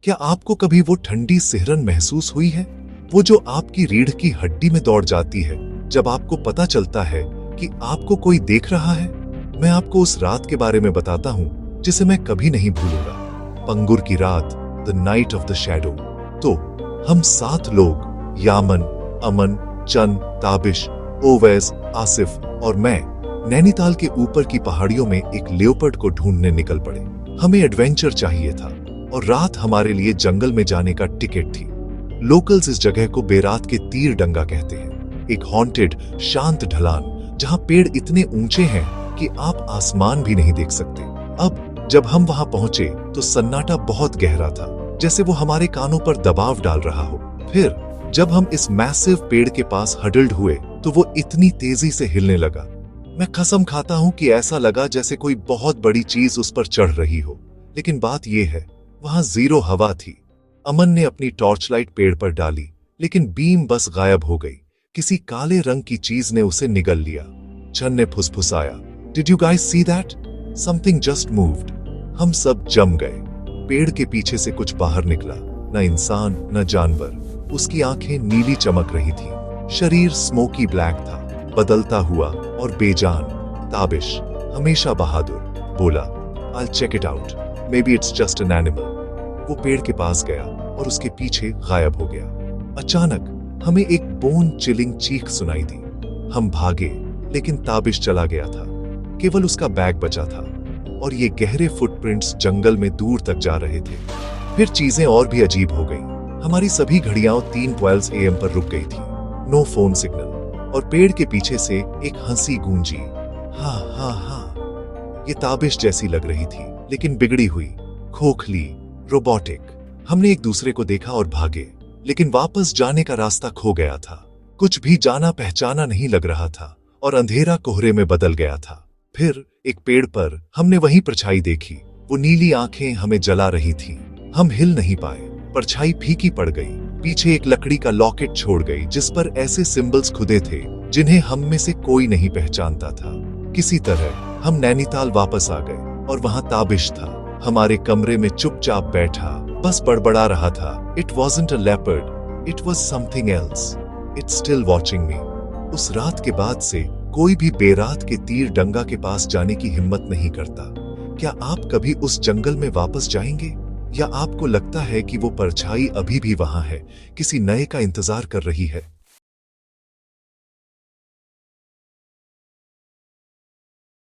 क्या आपको कभी वो ठंडी सिहरन महसूस हुई है, वो जो आपकी रीढ़ की हड्डी में दौड़ जाती है जब आपको पता चलता है कि आपको कोई देख रहा है? मैं आपको उस रात के बारे में बताता हूँ जिसे मैं कभी नहीं भूलूंगा। पंगुर की रात, the night of the shadow. तो हम 7 लोग, यामन, अमन, चंद, ताबिश, ओवैस, आसिफ और मैं नैनीताल के ऊपर की पहाड़ियों में एक लियोपर्ड को ढूंढने निकल पड़े। हमें एडवेंचर चाहिए था और रात हमारे लिए जंगल में जाने का टिकट थी। लोकल्स इस जगह को बेरात के तीर डंगा कहते हैं, एक हॉन्टेड शांत ढलान जहां पेड़ इतने ऊंचे हैं कि आप आसमान भी नहीं देख सकते। अब जब हम वहां पहुंचे तो सन्नाटा बहुत गहरा था, जैसे वो हमारे कानों पर दबाव डाल रहा हो। फिर जब हम इस मैसिव पेड़ के पास हडल्ड हुए तो वो इतनी तेजी से हिलने लगा, मैं कसम खाता हूं कि ऐसा लगा जैसे कोई बहुत बड़ी चीज उस पर चढ़ रही हो। लेकिन बात यह है, वहां 0 हवा थी। अमन ने अपनी टॉर्च लाइट पेड़ पर डाली, लेकिन बीम बस गायब हो गई। किसी काले रंग की चीज ने उसे निगल लिया। चंद ने फुसफुसाया, did you guys see that? Something just moved. हम सब जम गए। पेड़ के पीछे से कुछ बाहर निकला, न इंसान न जानवर। उसकी आंखें नीली चमक रही थी, शरीर स्मोकी ब्लैक था, बदलता हुआ और बेजान। ताबिश, हमेशा बहादुर, बोला, I'll check it out. Maybe it's just an animal. वो पेड़ के पास गया और उसके पीछे गायब हो गया। अचानक हमें एक बोन चिलिंग चीख सुनाई दी। हम भागे, लेकिन ताबिश चला गया था। केवल उसका बैग बचा था और ये गहरे फुटप्रिंट्स जंगल में दूर तक जा रहे थे। फिर चीजें और भी अजीब हो गईं। हमारी सभी घड़ियां 3:12 AM पर रुक गई थी। नो फोन सिग्नल और पेड़ के पीछे से एक हंसी गूंजी। हाँ हाँ हाँ। ये ताबिश जैसी लग रही थी, लेकिन बिगड़ी हुई, खोखली, रोबोटिक। हमने एक दूसरे को देखा और भागे, लेकिन वापस जाने का रास्ता खो गया था। कुछ भी जाना पहचाना नहीं लग रहा था और अंधेरा कोहरे में बदल गया था। फिर एक पेड़ पर हमने वही परछाई देखी। वो नीली आंखें हमें जला रही थी। हम हिल नहीं पाए। परछाई फीकी पड़ गई। पीछे एक लकड़ी का लॉकेट छोड़ गई जिस पर ऐसे सिंबल्स खुदे थे जिन्हें हम में से कोई नहीं पहचानता था। किसी तरह हम नैनीताल वापस आ गए और वहां ताबिश था, हमारे कमरे में चुपचाप बैठा, बस बड़बड़ा रहा था, it wasn't a leopard, it was something else, it's still watching मी। उस रात के बाद से कोई भी बेरात के तीर डंगा के पास जाने की हिम्मत नहीं करता। क्या आप कभी उस जंगल में वापस जाएंगे, या आपको लगता है कि वो परछाई अभी भी वहां है, किसी नए का इंतजार कर रही है?